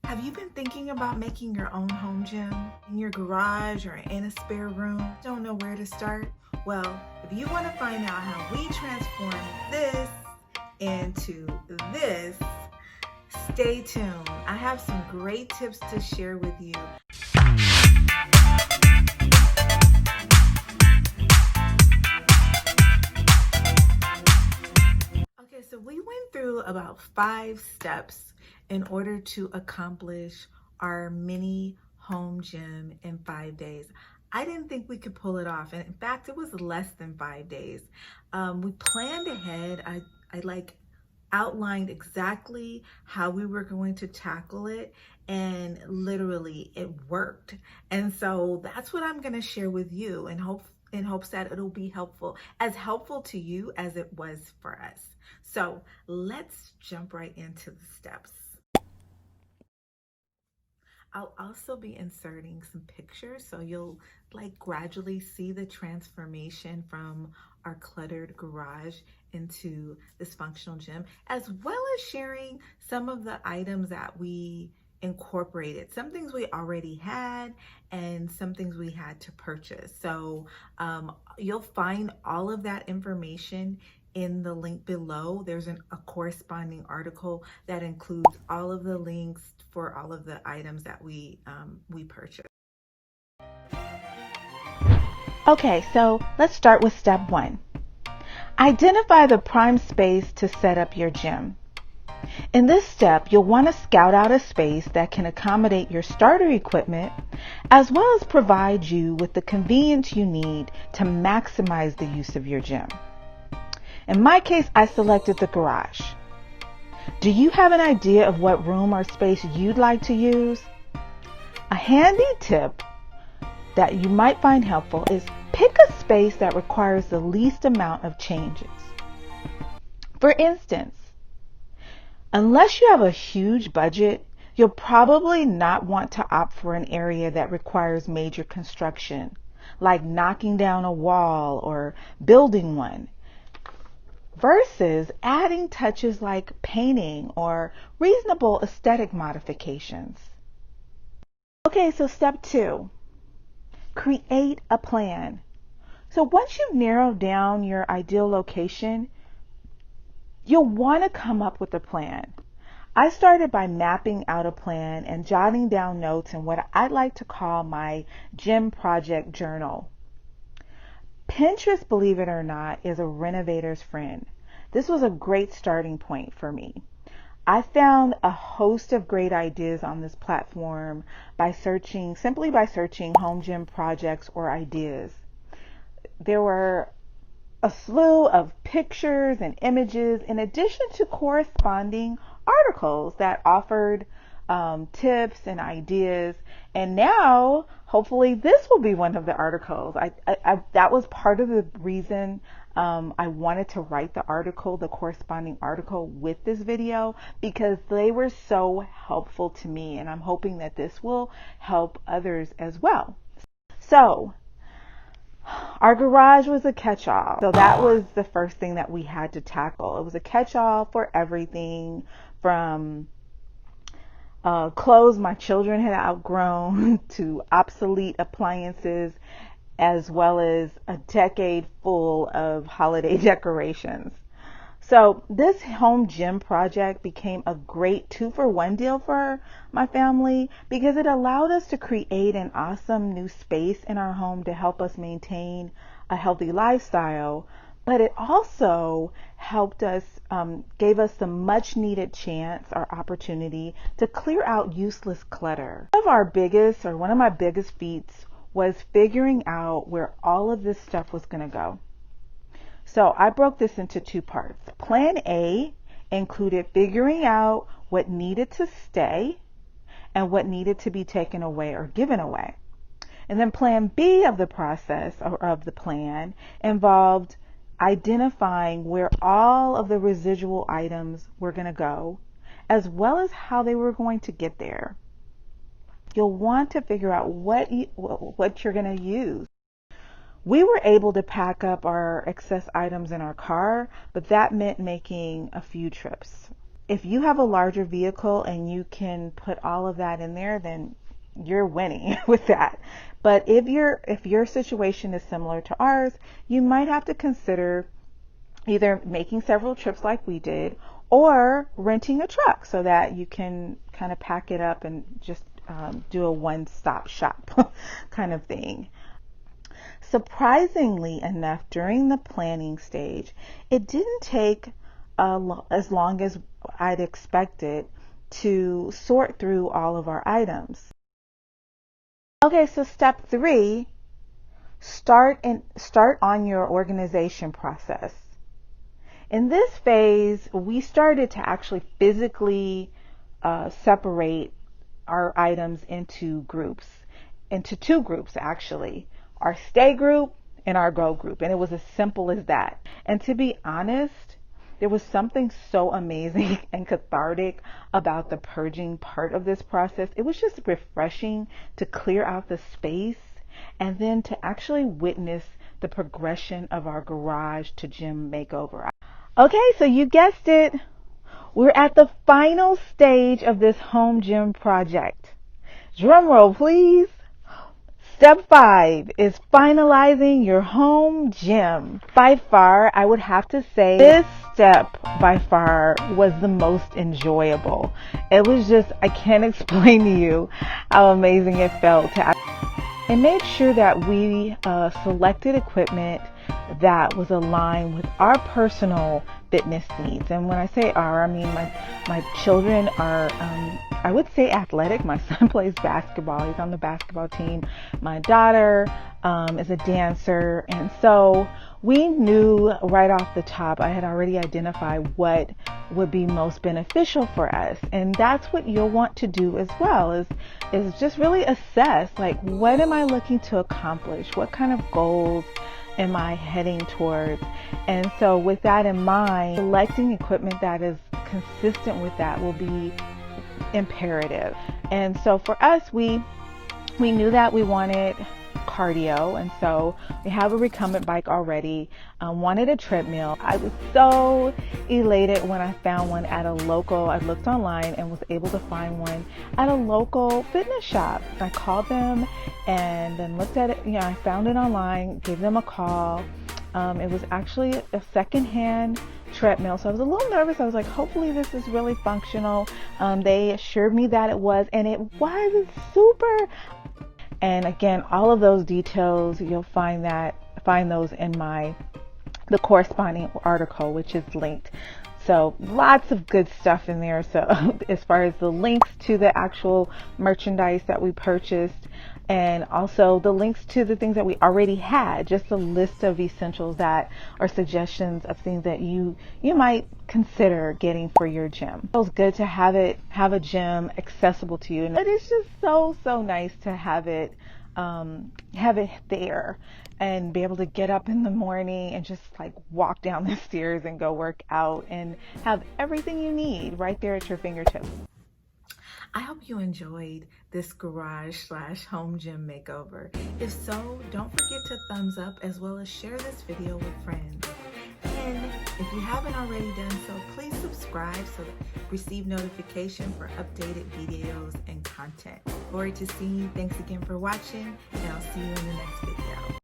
Have you been thinking about making your own home gym in your garage or in a spare room? Don't know where to start? Well, if you want to find out how we transform this into this, stay tuned. I have some great tips to share with you. Okay, so we went through about 5 steps in order to accomplish our mini home gym in 5 days. I didn't think we could pull it off, and in fact, it was less than 5 days. We planned ahead. I outlined exactly how we were going to tackle it, and literally it worked. And so that's what I'm going to share with you, in hopes that it'll be helpful to you as it was for us. So let's jump right into the steps. I'll also be inserting some pictures so you'll gradually see the transformation from our cluttered garage into this functional gym, as well as sharing some of the items that we incorporated, some things we already had and some things we had to purchase. So you'll find all of that information in the link below. There's a corresponding article that includes all of the links for all of the items that we purchased. Okay, so let's start with step 1. Identify the prime space to set up your gym. In this step, you'll want to scout out a space that can accommodate your starter equipment, as well as provide you with the convenience you need to maximize the use of your gym. In my case, I selected the garage. Do you have an idea of what room or space you'd like to use? A handy tip that you might find helpful is pick a space that requires the least amount of changes. For instance, unless you have a huge budget, you'll probably not want to opt for an area that requires major construction, like knocking down a wall or building one, versus adding touches like painting or reasonable aesthetic modifications. Okay, so step 2, create a plan. So once you've narrowed down your ideal location, you'll want to come up with a plan. I started by mapping out a plan and jotting down notes in what I like to call my gym project journal. Pinterest, believe it or not, is a renovator's friend. This was a great starting point for me. I found a host of great ideas on this platform simply by searching home gym projects or ideas. There were a slew of pictures and images, in addition to corresponding articles that offered tips and ideas. And now, hopefully, this will be one of the articles. That was part of the reason I wanted to write the corresponding article with this video, because they were so helpful to me, and I'm hoping that this will help others as well. So, our garage was a catch-all. So that was the first thing that we had to tackle. It was a catch-all for everything from clothes my children had outgrown to obsolete appliances, as well as a decade full of holiday decorations. So this home gym project became a great 2-for-1 deal for my family, because it allowed us to create an awesome new space in our home to help us maintain a healthy lifestyle, but it also helped us, gave us the much needed chance or opportunity to clear out useless clutter. One of my biggest feats was figuring out where all of this stuff was going to go. So I broke this into 2 parts. Plan A included figuring out what needed to stay and what needed to be taken away or given away. And then plan B of the process, or of the plan, involved identifying where all of the residual items were going to go, as well as how they were going to get there. You'll want to figure out what you're going to use. We were able to pack up our excess items in our car, but that meant making a few trips. if you have a larger vehicle and you can put all of that in there, then you're winning with that. But if your situation is similar to ours, you might have to consider either making several trips like we did, or renting a truck so that you can kind of pack it up and just do a one-stop shop kind of thing. Surprisingly enough, during the planning stage, it didn't take as long as I'd expected to sort through all of our items. Okay, so step 3, start on your organization process. In this phase, we started to actually physically separate our items into two groups actually, our stay group and our go group. And it was as simple as that. And to be honest, there was something so amazing and cathartic about the purging part of this process. It was just refreshing to clear out the space and then to actually witness the progression of our garage to gym makeover. Okay, so you guessed it. We're at the final stage of this home gym project. Drum roll, please. Step 5 is finalizing your home gym. By far, I would have to say this step by far was the most enjoyable. It was just, I can't explain to you how amazing it felt. It made sure that we selected equipment that was aligned with our personal fitness needs. And when I say our, I mean my children are, I would say athletic. My son plays basketball. He's on the basketball team. My daughter is a dancer. And so we knew right off the top, I had already identified what would be most beneficial for us. And that's what you'll want to do as well, is just really assess, like, what am I looking to accomplish? What kind of goals am I heading towards? And so with that in mind, selecting equipment that is consistent with that will be imperative. And so for us, we knew that we wanted cardio, and so we have a recumbent bike already. Wanted a treadmill. I was so elated when I found one at a local, I looked online and was able to find one at a local fitness shop. I called them and then looked at it, I found it online, gave them a call. It was actually a secondhand treadmill, so I was a little nervous. I was like, hopefully this is really functional. They assured me that it was, and it was super. And again, all of those details, you'll find those in the corresponding article, which is linked. So lots of good stuff in there. So as far as the links to the actual merchandise that we purchased, and also the links to the things that we already had, just a list of essentials that are suggestions of things that you might consider getting for your gym. It feels good to have a gym accessible to you, and it is just so nice to have it there and be able to get up in the morning and just like walk down the stairs and go work out and have everything you need right there at your fingertips. I hope you enjoyed this garage/home gym makeover. If so, don't forget to thumbs up as well as share this video with friends. And if you haven't already done so, please subscribe so that you receive notification for updated videos and content. Look forward to seeing you. Thanks again for watching, and I'll see you in the next video.